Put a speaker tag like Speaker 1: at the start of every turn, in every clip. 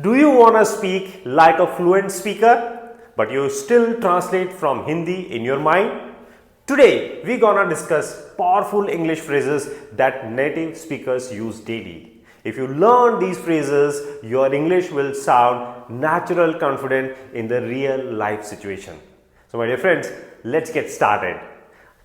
Speaker 1: Do you want to speak like a fluent speaker, but you still translate from Hindi in your mind? Today, we're gonna discuss powerful English phrases that native speakers use daily. If you learn these phrases, your English will sound natural, confident in the real life situation. So my dear friends, let's get started.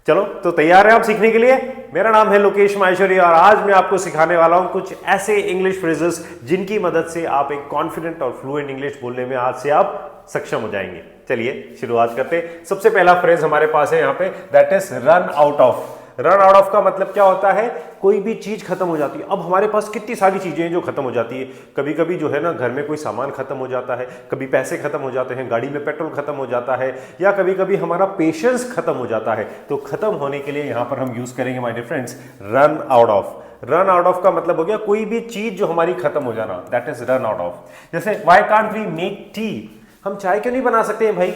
Speaker 1: चलो तो तैयार हैं आप सीखने के लिए। मेरा नाम है लोकेश माहेश्वरी और आज मैं आपको सिखाने वाला हूं कुछ ऐसे इंग्लिश फ्रेजेस जिनकी मदद से आप एक कॉन्फिडेंट और फ्लुएंट इंग्लिश बोलने में आज से आप सक्षम हो जाएंगे। चलिए शुरुआत करते हैं। सबसे पहला फ्रेज हमारे पास है यहाँ पे, that is run out of. Run out of का मतलब क्या होता है? कोई भी चीज खत्म हो जाती है। अब हमारे पास कितनी सारी चीजें हैं जो खत्म हो जाती है। कभी कभी जो है ना, घर में कोई सामान खत्म हो जाता है, कभी पैसे खत्म हो जाते हैं, गाड़ी में पेट्रोल खत्म हो जाता है, या कभी कभी हमारा पेशेंस खत्म हो जाता है। तो खत्म होने के लिए यहां पर हम यूज करेंगे my dear friends run out of. Run out of का मतलब हो गया कोई भी चीज जो हमारी खत्म हो जाना, that is run out of. जैसे why can't we make tea? हम चाय क्यों नहीं बना सकते हैं भाई?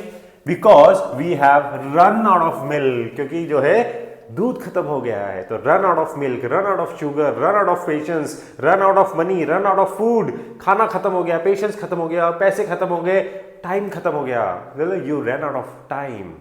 Speaker 1: Because we have run out of milk, क्योंकि जो है दूध खत्म हो गया है। तो run out of milk, run out of sugar, run out of patience, run out of money, run out of food. खाना खत्म हो गया, पेशेंस खत्म हो गया, पैसे खत्म हो गए, टाइम खत्म हो गया। You run out of time.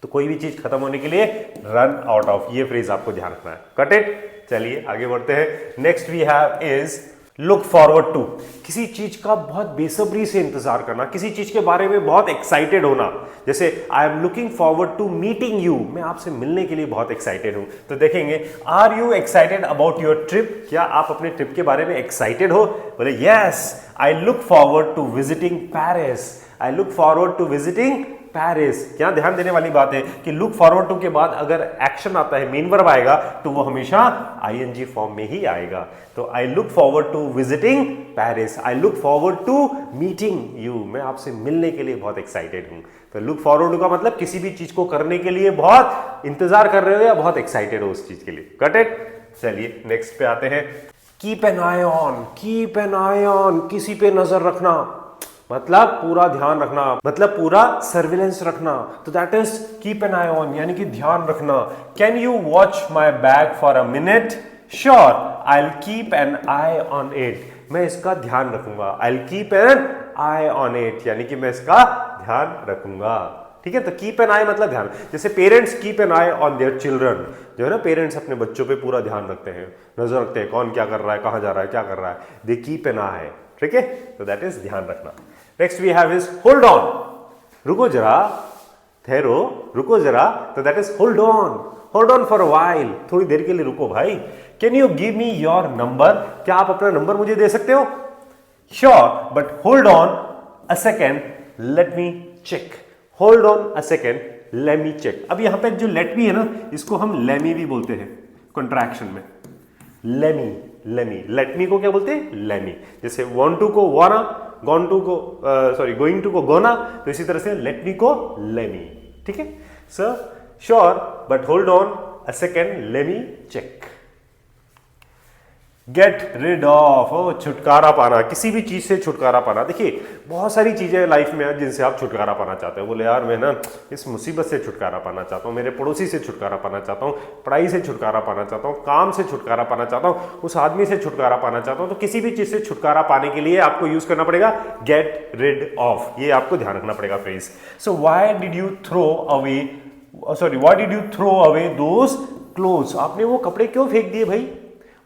Speaker 1: तो कोई भी चीज खत्म होने के लिए रन आउट ऑफ, ये फ्रेज आपको ध्यान रखना है। Got it? चलिए आगे बढ़ते हैं। Next we have is look forward to. किसी चीज का बहुत बेसब्री से इंतजार करना, किसी चीज के बारे में बहुत एक्साइटेड होना। जैसे I am looking forward to meeting you, मैं आपसे मिलने के लिए बहुत एक्साइटेड हूं। तो देखेंगे, are you excited about your trip? क्या आप अपने ट्रिप के बारे में एक्साइटेड हो? बोले yes, I look forward to visiting Paris. I look forward to visiting Paris. क्या ध्यान देने वाली बात है कि लुक फॉरवर्ड टू के बाद अगर एक्शन आता है, मेन वर्ब आएगा, तो वो हमेशा आईएनजी फॉर्म में ही आएगा। तो I look forward to visiting Paris, I look forward to meeting you, मैं आपसे मिलने के लिए बहुत एक्साइटेड हूं। तो लुक फॉरवर्ड का मतलब किसी भी चीज को करने के लिए बहुत इंतजार कर रहे हो या बहुत एक्साइटेड हो उस चीज के लिए। Got it? चलिए नेक्स्ट पे आते हैं। Keep an eye on. Keep an eye on, किसी पे नजर रखना, मतलब पूरा ध्यान रखना, मतलब पूरा सर्विलेंस रखना। तो that is keep an eye on, यानी कि ध्यान रखना। Can you watch my bag for a minute? Sure, I will keep an eye on it, मैं इसका ध्यान रखूंगा। I will keep an eye on it, यानी कि मैं इसका ध्यान रखूंगा। ठीक है, तो कीप एन आई मतलब ध्यान। जैसे parents keep an eye on their children, जो है ना, पेरेंट्स अपने बच्चों पे पूरा ध्यान रखते हैं, नजर रखते हैं, कौन क्या कर रहा है, कहां जा रहा है, क्या कर रहा है। They keep an eye. ठीक है, तो दैट इज ध्यान रखना। Next we have is hold on. रुको जरा, ठहरो, रुको जरा। तो that is hold on. Hold on for a while, थोड़ी देर के लिए रुको भाई। Can you give me your number? क्या आप अपना नंबर मुझे दे सकते हो? Sure, but hold on a second, let me check. Hold on a second, let me check. अब यहां पे जो लेट मी है ना, इसको हम लेमी भी बोलते हैं कंट्रैक्शन में। लेमी, लेमी, लेट मी को क्या बोलते हैं? लेमी। जैसे वांट टू को वाना, गॉन टू को गोइंग टू को गोना, तो इसी तरह से लेट मी को लेमी। ठीक है sir, sure but hold on a second, let me check. Get rid of, छुटकारा पाना, किसी भी चीज से छुटकारा पाना। देखिए बहुत सारी चीजें लाइफ में हैं जिनसे आप छुटकारा पाना चाहते हो। बोले यार मैं ना इस मुसीबत से छुटकारा पाना चाहता हूँ, मेरे पड़ोसी से छुटकारा पाना चाहता हूँ, पढ़ाई से छुटकारा पाना चाहता हूँ, काम से छुटकारा पाना चाहता हूँ, उस आदमी से छुटकारा पाना चाहता हूँ। तो किसी भी चीज से छुटकारा पाने के लिए आपको यूज करना पड़ेगा गेट रिड ऑफ। ये आपको ध्यान रखना पड़ेगा phrase. So why did you throw away, why did you throw away those clothes? आपने वो कपड़े क्यों फेंक दिए भाई?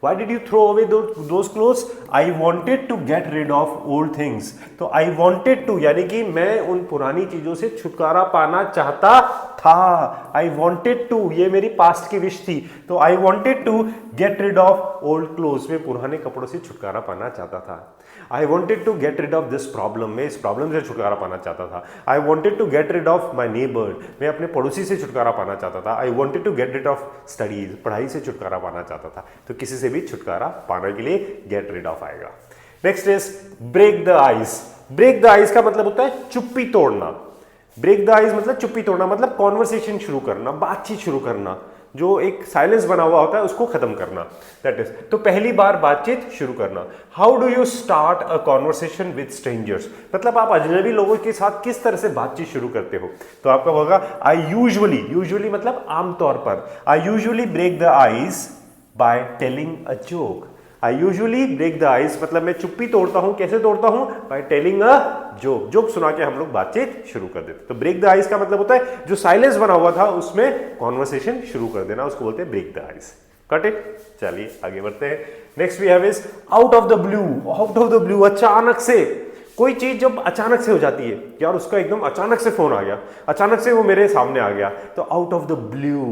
Speaker 1: Why did you throw away those clothes? I wanted to get rid of old things. तो I wanted to यानी कि मैं उन पुरानी चीजों से छुटकारा पाना चाहता था। I wanted to, ये मेरी पास्ट की विश थी। तो I wanted to get rid of old clothes, मैं पुराने कपड़ों से छुटकारा पाना चाहता था। I wanted to get rid of this problem, मैं इस प्रॉब्लम से छुटकारा पाना चाहता था। I wanted to get rid of my neighbor, मैं अपने पड़ोसी से छुटकारा पाना चाहता था। I wanted to get rid of studies, पढ़ाई से छुटकारा पाना चाहता था। तो किसी से भी छुटकारा पाने के लिए get rid of आएगा। Next is break the ice. Break the ice का मतलब होता है चुप्पी तोड़ना। ब्रेक द आइस मतलब चुप्पी तोड़ना, मतलब कॉन्वर्सेशन शुरू करना, बातचीत शुरू करना, जो एक साइलेंस बना हुआ होता है उसको खत्म करना। दैट इज, तो पहली बार बातचीत शुरू करना। How do you start a conversation with strangers? मतलब आप अजनबी लोगों के साथ किस तरह से बातचीत शुरू करते हो? तो आपका होगा आई यूजुअली, यूजुअली मतलब आमतौर पर, I usually break the ice by telling a joke. I usually break the ice मतलब मैं चुप्पी तोड़ता हूं। कैसे तोड़ता हूं? By telling a joke. Joke सुना के हम लोग बातचीत शुरू कर देते। तो ब्रेक द आइस का मतलब होता है जो साइलेंस बना हुआ था उसमें कॉन्वर्सेशन शुरू कर देना, उसको बोलते हैं break the ice. Cut it. चलिए आगे बढ़ते हैं। Next we have is out of the blue. Out of the blue, अचानक से। कोई चीज जब अचानक से हो जाती है, यार उसका एकदम अचानक से फोन आ गया, अचानक से वो मेरे सामने आ गया, तो आउट ऑफ द ब्लू।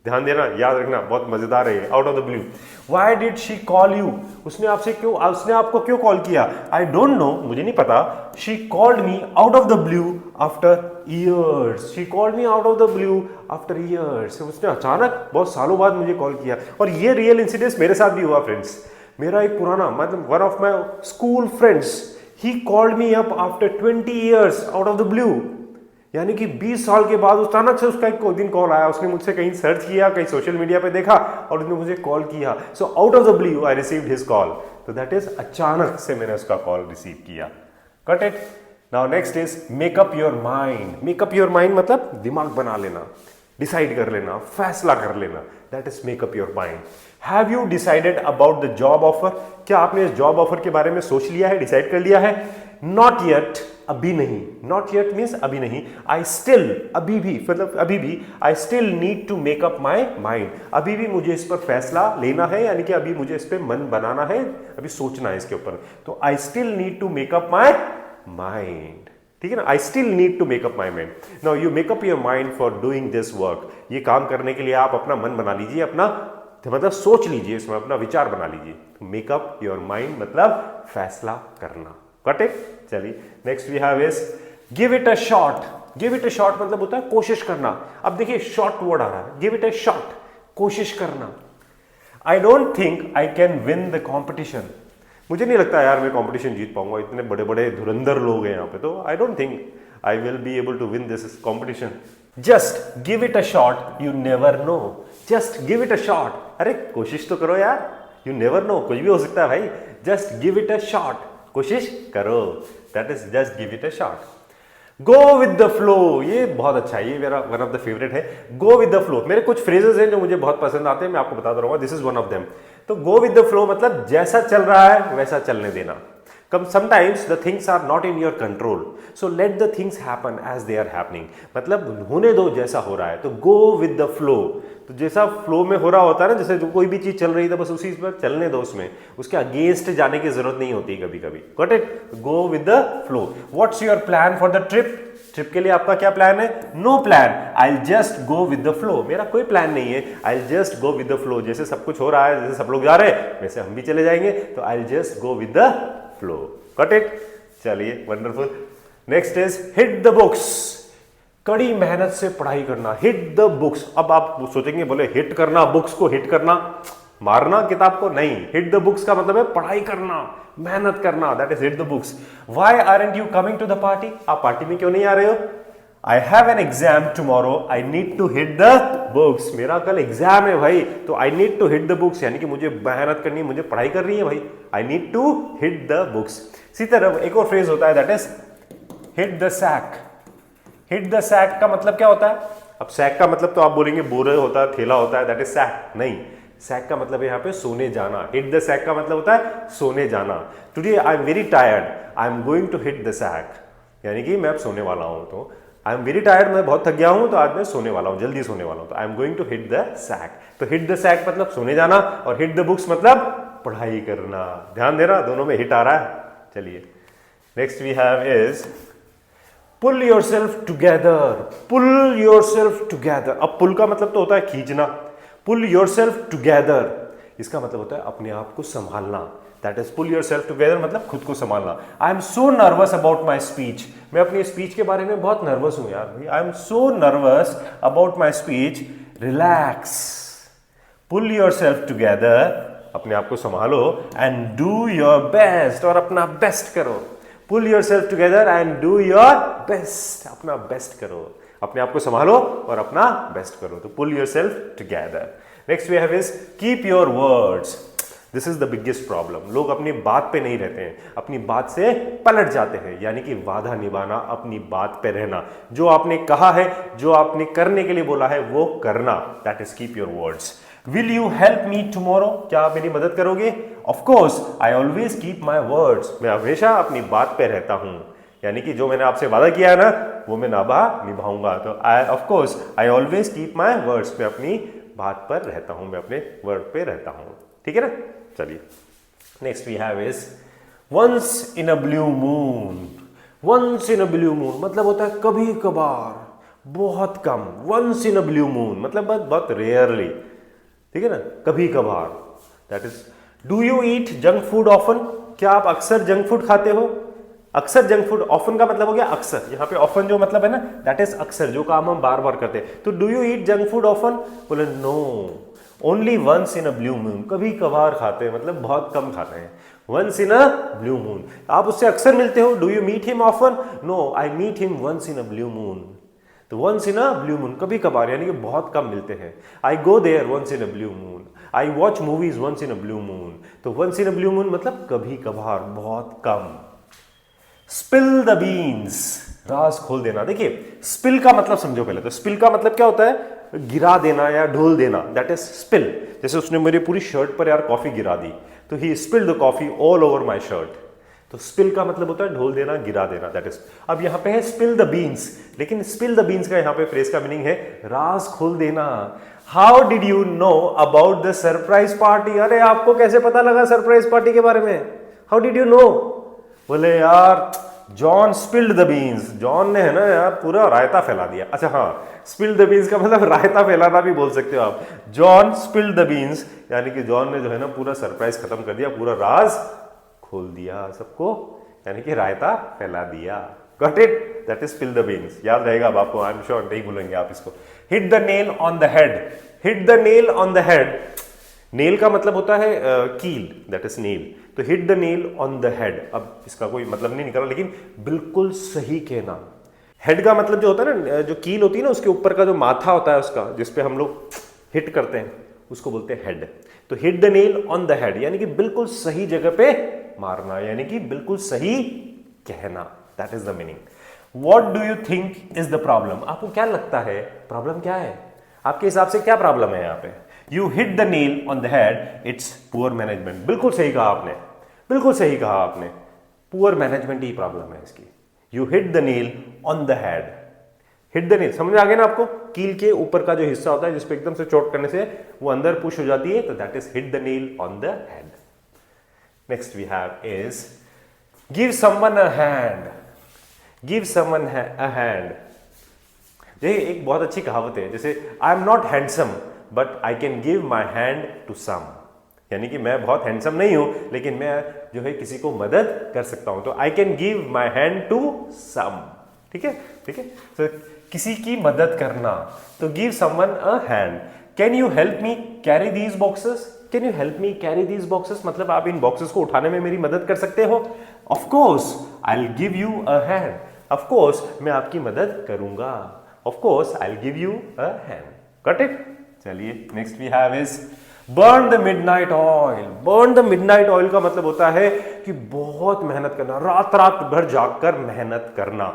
Speaker 1: ध्यान देना, याद रखना, बहुत मजेदार है। Out of the blue. Why did she call you? उसने आपको क्यों कॉल किया? आई डोंट नो, मुझे नहीं पता। She called me out of the blue after years. She called me out of the blue after years. उसने अचानक बहुत सालों बाद मुझे कॉल किया। और ये रियल इंसिडेंस मेरे साथ भी हुआ फ्रेंड्स। मेरा एक पुराना मतलब one of my school friends, he called me up after 20 years out of the blue. यानी कि 20 साल के बाद अचानक से उसका एक दिन कॉल आया। उसने मुझसे कहीं सर्च किया, कहीं सोशल मीडिया पे देखा और उसने मुझे कॉल किया। So out of the blue I received his call. तो दैट इज अचानक से मैंने उसका कॉल रिसीव किया। Got it. Now next is make up your mind. Make up your mind मतलब दिमाग बना लेना, डिसाइड कर लेना, फैसला कर लेना। That is make up your mind. Have you decided about the job offer? क्या आपने इस जॉब ऑफर के बारे में सोच लिया है, डिसाइड कर लिया है? नॉट येट, अभी नहीं। नॉट येट मीन्स अभी नहीं। आई स्टिल, अभी भी मतलब अभी भी, I still need to make up my mind. अभी भी मुझे इस पर फैसला लेना है, यानी कि अभी मुझे इस पर मन बनाना है, अभी सोचना है इसके ऊपर। तो I still need to make up my mind. ठीक है ना, I still need to make up my mind. Now you make up your mind for doing this work. ये काम करने के लिए आप अपना मन बना लीजिए, अपना मतलब सोच लीजिए, इसमें अपना विचार बना लीजिए। मेक अप योर माइंड मतलब फैसला करना। Got it. चलिए next we have is give it a shot. Give it a shot मतलब होता है कोशिश करना। अब देखिए शॉर्ट वर्ड आ रहा है, गिव इट अ शॉट, कोशिश करना। आई don't think I can win the competition. मुझे नहीं लगता यार मैं कॉम्पिटिशन जीत पाऊंगा, इतने बड़े बड़े धुरंधर लोग हैं यहाँ पे, तो I don't think I will be able to win this competition. Just give it a shot, you never know. Just give it a shot, अरे कोशिश तो करो यार, यू नेवर नो, कुछ भी हो सकता है भाई। Just give it a shot, कोशिश करो। That is just give it a shot. Go with the flow, ये बहुत अच्छा है, ये मेरा वन ऑफ द फेवरेट है। गो विद द फ्लो। मेरे कुछ फ्रेजेस हैं जो मुझे बहुत पसंद आते हैं, मैं आपको बताता रहूंगा। This is one of them. तो गो विद द फ्लो मतलब जैसा चल रहा है वैसा चलने देना। Sometimes the things are not in your control, so let the things happen as they are happening. मतलब होने दो जैसा हो रहा है, तो गो विद द फ्लो। तो जैसा फ्लो में हो रहा होता है ना, जैसे जो कोई भी चीज चल रही है बस उसी पर चलने दो, उसमें उसके अगेंस्ट जाने की जरूरत नहीं होती कभी कभी। Got it. Go with the flow. What's your plan for the trip? Trip के लिए आपका क्या प्लान है? No plan, I just go with the flow. मेरा कोई प्लान नहीं है, I just go with the flow. जैसे सब कुछ हो रहा है, जैसे सब लोग जा रहे हैं वैसे हम भी चले जाएंगे, तो I just go with the flow. Got it. चलिए wonderful. Next is hit the books. कड़ी मेहनत से पढ़ाई करना, हिट द बुक्स। अब आप सोचेंगे बोले हिट करना, बुक्स को हिट करना, मारना किताब को? नहीं, हिट द बुक्स का मतलब है पढ़ाई करना, मेहनत करना। That is hit the books. Why aren't you coming to the party? आप पार्टी में क्यों नहीं आ रहे हो? I have an exam tomorrow, I need to hit the books. मेरा कल एग्जाम है भाई, तो I need to hit the books, यानी कि मुझे मेहनत करनी है, मुझे पढ़ाई करनी है भाई। I need to hit the books. इसी तरह एक और फ्रेज होता है, that is hit the sack. Hit the sack का मतलब क्या होता है? अब सैक का मतलब तो आप बोलेंगे बोरे होता है, थैला होता है, दैट इज सैक। नहीं, सैक का मतलब है यहाँ पे सोने जाना। हिट द सैक का मतलब होता है सोने जाना। Today I am very tired, I am going to hit the sack, यानी कि मैं अब सोने वाला हूं। तो आई एम वेरी टायर्ड, मैं बहुत थक गया हूं, तो आज मैं सोने वाला हूं, जल्दी सोने वाला हूं, तो I am going to hit the sack. तो हिट द सैक मतलब सोने जाना, और हिट द बुक्स मतलब पढ़ाई करना। ध्यान देना, दोनों में हिट आ रहा है। चलिए next we have is pull yourself together. Pull yourself together. अब पुल का मतलब तो होता है खींचना। पुल योर सेल्फ टूगेदर, इसका मतलब होता है अपने आप को संभालना। That is pull yourself together मतलब खुद को संभालना। I am so nervous about my speech. मैं अपनी स्पीच के बारे में बहुत नर्वस हूं यार। I am so nervous about my speech. Relax. Pull yourself together, अपने आप को संभालो, एंड डू योर बेस्ट, और अपना बेस्ट करो। Pull yourself together and do your best, अपना बेस्ट करो, अपने आप को संभालो और अपना बेस्ट करो। तो pull yourself together. Next we have is keep your words. This is the biggest problem. लोग अपनी बात पे नहीं रहते हैं, अपनी बात से पलट जाते हैं, यानी कि वादा निभाना, अपनी बात पे रहना। जो आपने कहा है, जो आपने करने के लिए बोला है, वो करना। That is keep your words. Will you help me tomorrow, क्या आप मेरी मदद करोगे? Of course I always keep my words, मैं हमेशा अपनी बात पे रहता हूं, यानी कि जो मैंने आपसे वादा किया है ना वो मैं निभाऊंगा। तो I of course I always keep my words, मैं अपनी बात पर रहता हूं, मैं अपने वर्ड पे रहता हूं। ठीक है ना? चलिए next we have is once in a blue moon. Once in a blue moon मतलब होता है कभी कभार, बहुत कम। Once in a blue moon मतलब बहुत रेयरली, ठीक है ना, कभी कभार। That is do you eat junk food often, क्या आप अक्सर जंक फूड खाते हो? अक्सर जंक फूड, ऑफन का मतलब हो गया अक्सर, यहाँ पे ऑफन जो मतलब है ना दैट इज अक्सर, जो काम हम बार बार करते हैं। तो do you eat junk food often, बोले no only once in a blue moon, कभी कभार खाते हैं मतलब बहुत कम खाते हैं। Once in a blue moon, आप उससे अक्सर मिलते हो? Do you meet him often? No I meet him once in a blue moon. तो once in a blue moon कभी कभार, यानी कि बहुत कम मिलते हैं। I go there once in a blue moon, I watch movies once in a blue moon. तो once in a blue moon मतलब कभी कभार, बहुत कम। स्पिल द बीन्स, राज खोल देना। देखिए स्पिल का मतलब समझो पहले, तो स्पिल का मतलब क्या होता है? गिरा देना या ढोल देना, दैट इज स्पिल। जैसे उसने मेरी पूरी शर्ट पर यार कॉफी गिरा दी, तो he spilled the coffee all over my shirt. तो स्पिल का मतलब होता है ढोल देना, गिरा देना, दैट इज। अब यहां पे है स्पिल द बीन्स, लेकिन स्पिल द बीन्स का यहां पे फ्रेज का मीनिंग है राज खोल देना। How did you know about the surprise party, अरे आपको कैसे पता लगा सरप्राइज पार्टी के बारे में? How did you know? बोले यार John spilled the beans, John ने है ना यार पूरा रायता फैला दिया। अच्छा हाँ, स्पिल्ड द बीन्स का मतलब रायता फैलाना भी बोल सकते हो आप। जॉन स्पिल्ड द बीन्स यानी कि जॉन ने जो है ना पूरा सरप्राइज खत्म कर दिया, पूरा राज खोल दिया सबको, यानी कि रायता फैला दिया। Got it? That is spill the beans. याद रहेगा अब आपको, आई एम श्योर नहीं भूलेंगे आप इसको। Hit the nail on the head, hit the nail on the head, nail का मतलब होता है कील, दैट इज नेल। तो hit the nail on the head, अब इसका कोई मतलब नहीं निकला, लेकिन बिल्कुल सही कहना। हेड का मतलब जो होता है ना, जो कील होती है ना उसके ऊपर का जो माथा होता है उसका, जिसपे हम लोग हिट करते हैं, उसको बोलते हैं हेड। तो hit the nail on the head यानी कि बिल्कुल सही जगह पे मारना, यानी कि बिल्कुल सही कहना, that is the meaning. What do you think is the problem, आपको क्या लगता है प्रॉब्लम क्या है? आपके हिसाब से क्या प्रॉब्लम है यहाँ पे? You hit the nail on the head, it's poor management. बिल्कुल सही कहा आपने, बिल्कुल सही कहा आपने, पुअर मैनेजमेंट ही प्रॉब्लम है इसकी। You hit the nail on the head, hit the nail समझ आ गया ना आपको? कील के ऊपर का जो हिस्सा होता है जिसपे एकदम से चोट करने से वो अंदर पुश हो जाती है, तो that is hit the nail on the head. Next we have is give someone a hand, give someone a hand. ये एक बहुत अच्छी कहावत है, जैसे I am not handsome but I can give my hand to some, यानी कि मैं बहुत हैंडसम नहीं हूं लेकिन मैं जो है किसी को मदद कर सकता हूं। तो I can give my hand to some, ठीक है, ठीक है। तो किसी की मदद करना, तो give someone a hand. Can you help me carry these boxes, can you help me carry these boxes मतलब आप इन बॉक्सेस को उठाने में मेरी मदद कर सकते हो? Of course I will give you a hand, of course मैं आपकी मदद करूंगा, of course I will give you a hand. Got it? चलिए next we have is burn the midnight oil. Burn the midnight oil का मतलब होता है कि बहुत मेहनत करना, रात रात भर जागकर मेहनत करना,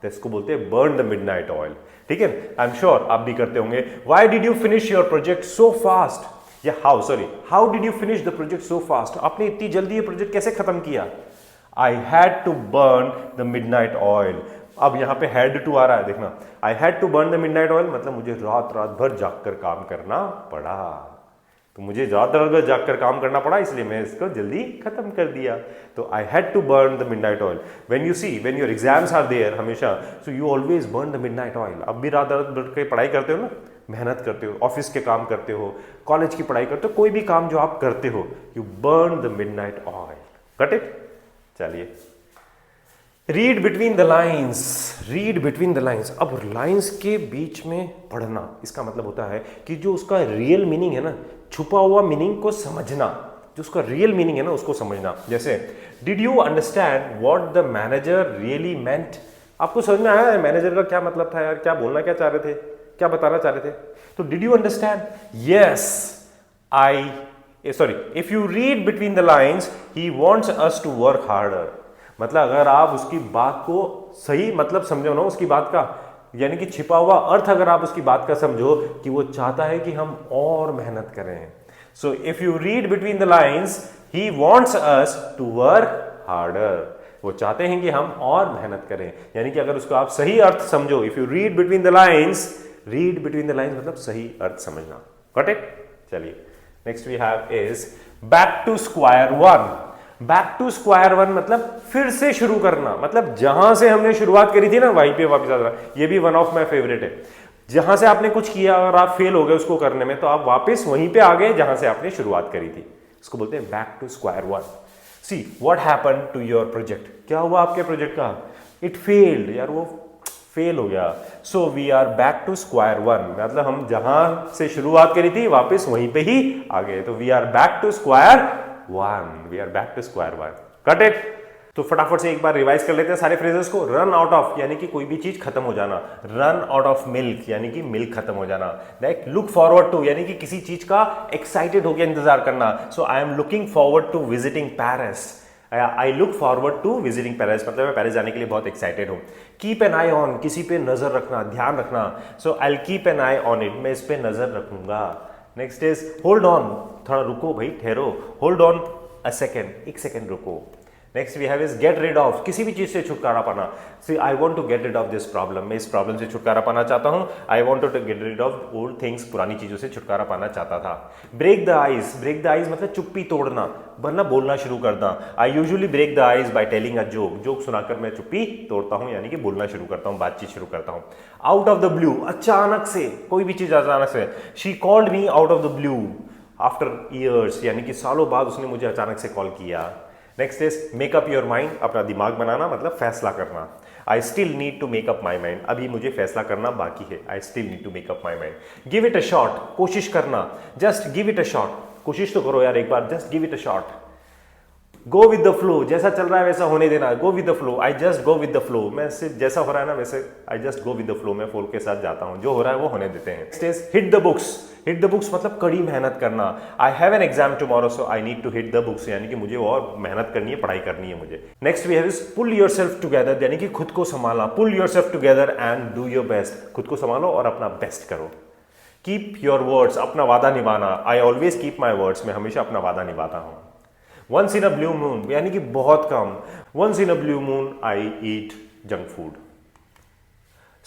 Speaker 1: तो इसको बोलते हैं बर्न द मिडनाइट ऑयल, ठीक है। आई एम श्योर आप भी करते होंगे। Why did you finish your project so fast, या how did you finish the project so fast, आपने इतनी जल्दी ये प्रोजेक्ट कैसे खत्म किया? I had to burn the midnight oil. अब यहां पे हैड टू आ रहा है, देखना, I had to burn the midnight oil मतलब मुझे रात रात भर जागकर काम करना पड़ा, तो मुझे रात भर जागकर काम करना पड़ा इसलिए मैं इसको जल्दी खत्म कर दिया। तो I had to burn the midnight oil. When your exams are there हमेशा, so you always burn the midnight oil. अब भी रात रात भर के पढ़ाई करते हो ना, मेहनत करते हो, ऑफिस के काम करते हो, कॉलेज की पढ़ाई करते हो, कोई भी काम जो आप करते हो, you burn the midnight oil. Got it? चलिए read between the lines, read between the lines. अब लाइन्स के बीच में पढ़ना, इसका मतलब होता है कि जो उसका रियल मीनिंग है ना, छुपा हुआ मीनिंग को समझना, जो उसका रियल मीनिंग है ना उसको समझना। जैसे did you understand what the manager really meant, आपको समझ में आया मैनेजर का क्या मतलब था यार, क्या बोलना क्या चाह रहे थे, क्या बताना चाह रहे थे? तो did you understand? Yes if you read between the lines he wants us to work harder, मतलब अगर आप उसकी बात को सही मतलब समझो ना उसकी बात का, यानी कि छिपा हुआ अर्थ अगर आप उसकी बात का समझो कि वो चाहता है कि हम और मेहनत करें। So if you read between the lines, he wants us to work harder. वो चाहते हैं कि हम और मेहनत करें, यानी कि अगर उसको आप सही अर्थ समझो, if you read between the lines, read between the lines मतलब सही अर्थ समझना। Got it? चलिए, next we have is back to square one. Back to square one मतलब फिर से शुरू करना, मतलब जहां से हमने शुरुआत करी थी ना वहीं पे वापस आ जाना। ये भी वन ऑफ माय फेवरेट है। जहां से आपने कुछ किया और आप फेल हो गए उसको करने में, तो आप वापस वहीं पे आ गए जहां से आपने शुरुआत करी थी। इसको बोलते हैं back to square one. See what happened to your project. क्या हुआ आपके प्रोजेक्ट का? इट फेल्ड, यार वो फेल हो गया। So we are back to square one, मतलब हम जहां से शुरुआत करी थी वापस वहीं पे ही आ गए। तो we are back to square one, we are back to square one. Got it? तो फटाफट से एक बार रिवाइज कर लेते हैं सारे फ्रेजेस को। रन आउट ऑफ यानी कि कोई भी चीज खत्म हो जाना, रन आउट ऑफ मिल्क यानी कि मिल्क खत्म हो जाना। लाइक लुक फॉरवर्ड टू यानी कि किसी चीज का एक्साइटेड होकर इंतजार करना। So I am looking forward to visiting Paris. I look forward to visiting Paris, मतलब मैं पेरिस जाने के लिए बहुत एक्साइटेड हूँ। कीप एन आई ऑन, किसी पे नजर रखना, ध्यान रखना। So I keep an eye on it, मैं इस पे नजर रखूंगा। नेक्स्ट इज होल्ड ऑन, थोड़ा रुको भाई, ठहरो। होल्ड ऑन अ सेकेंड, एक सेकेंड रुको। Next we have is get rid of, किसी भी चीज से छुटकारा पाना। See I want to get rid of this problem, मैं इस प्रॉब्लम से छुटकारा पाना चाहता हूं। I want to get rid of old things, पुरानी चीजों से छुटकारा पाना चाहता था। Break the ice, break the ice मतलब चुप्पी तोड़ना, वरना बोलना शुरू करना। आई usually break the ice by telling a joke, joke सुनाकर मैं चुप्पी तोड़ता हूं, यानी कि बोलना शुरू करता हूं, बातचीत शुरू करता हूं। आउट ऑफ द ब्लू, अचानक से, कोई भी चीज अचानक से। She called me out of the blue after years, यानी कि सालों बाद उसने मुझे अचानक से कॉल किया। Next is make up your mind, अपना दिमाग बनाना मतलब फैसला करना। I still need to make up my mind, अभी मुझे फैसला करना बाकी है। I still need to make up my mind. Give it a shot, कोशिश करना, just give it a shot, कोशिश तो करो यार एक बार, just give it a shot. Go with the flow, जैसा चल रहा है वैसा होने देना। गो with the flow, I just go with the flow, मैं सिर्फ जैसा हो रहा है ना वैसे, आई just go with the flow, मैं फ्लो के साथ जाता हूं, जो हो रहा है वो होने देते हैं। Next is hit the books, hit the books मतलब कड़ी मेहनत करना। I have an exam tomorrow so I need to hit the books, यानी कि मुझे और मेहनत करनी है, पढ़ाई करनी है मुझे। Next we have is pull yourself together, यानी कि खुद को संभालना। Pull yourself together and do your best, खुद को संभालो और अपना बेस्ट करो। कीप योर वर्ड्स, अपना वादा निभाना। I always keep my words, मैं हमेशा अपना वादा निभाता हूं। Once in a blue moon यानी कि बहुत कम, once in a blue moon I eat junk food.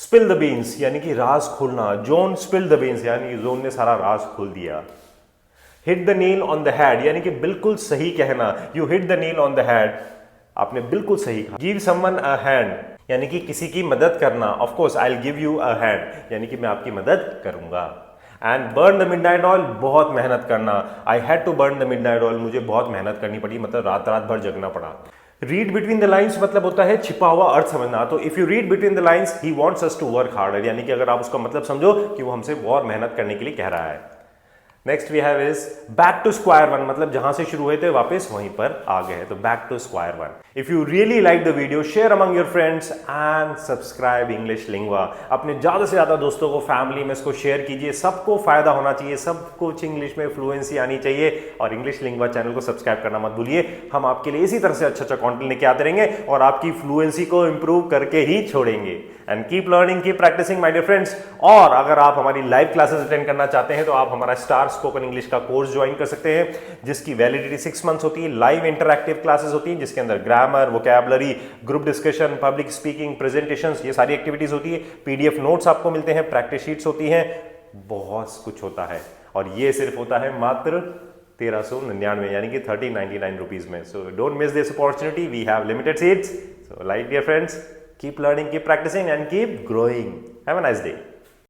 Speaker 1: Spill the beans यानी कि राज खोलना। जोन स्पिल द बीन्स यानी कि जोन ने सारा राज खोल दिया। Hit the nail on the head यानी कि बिल्कुल सही कहना। You hit the nail on the head, आपने बिल्कुल सही कहा। गिव समवन अ हैंड यानी कि किसी की मदद करना। Of course I will give you a hand यानी कि मैं आपकी मदद करूंगा। And burn the midnight oil, बहुत मेहनत करना। I had to burn the midnight oil, मुझे बहुत मेहनत करनी पड़ी, मतलब रात रात भर जगना पड़ा। रीड बिटवीन द लाइंस मतलब होता है छिपा हुआ अर्थ समझना। तो if you read between the lines, he wants us to work harder, यानी कि अगर आप उसका मतलब समझो कि वो हमसे और मेहनत करने के लिए कह रहा है। Next we have is back to square one, मतलब जहां से शुरू हुए थे वापस वहीं पर आ गए, तो back to square one. If you really like the video, share among your friends and subscribe English Lingua. अपने ज्यादा से ज्यादा दोस्तों को, फैमिली में इसको शेयर कीजिए, सबको फायदा होना चाहिए, सब कुछ इंग्लिश में फ्लुएंसी आनी चाहिए। और इंग्लिश लिंगवा चैनल को सब्सक्राइब करना मत भूलिए, हम आपके लिए इसी तरह से अच्छा अच्छा कॉन्टेंट लेके आते रहेंगे और आपकी फ्लुएंसी को इंप्रूव करके ही छोड़ेंगे। And keep learning, keep practising my dear friends. और अगर आप हमारी लाइव क्लासेस अटेंड करना चाहते हैं तो आप हमारा स्टार स्पोकन इंग्लिश का कोर्स ज्वाइन कर सकते हैं, जिसकी वैलिडिटी 6 मंथ्स होती है। लाइव इंटरैक्टिव क्लासेस होती हैं जिसके अंदर grammar, vocabulary, group discussion, public speaking, presentations, ये सारी एक्टिविटीज होती है। पीडीएफ नोट्स आपको मिलते हैं, प्रैक्टिस शीट्स होती हैं, बहुत कुछ होता है। और ये सिर्फ होता है मात्र 1399 यानी कि 1399 रुपीज में। So don't miss this opportunity, we have limited seats. So like dear friends, keep learning, keep practicing and keep growing. Have a nice day.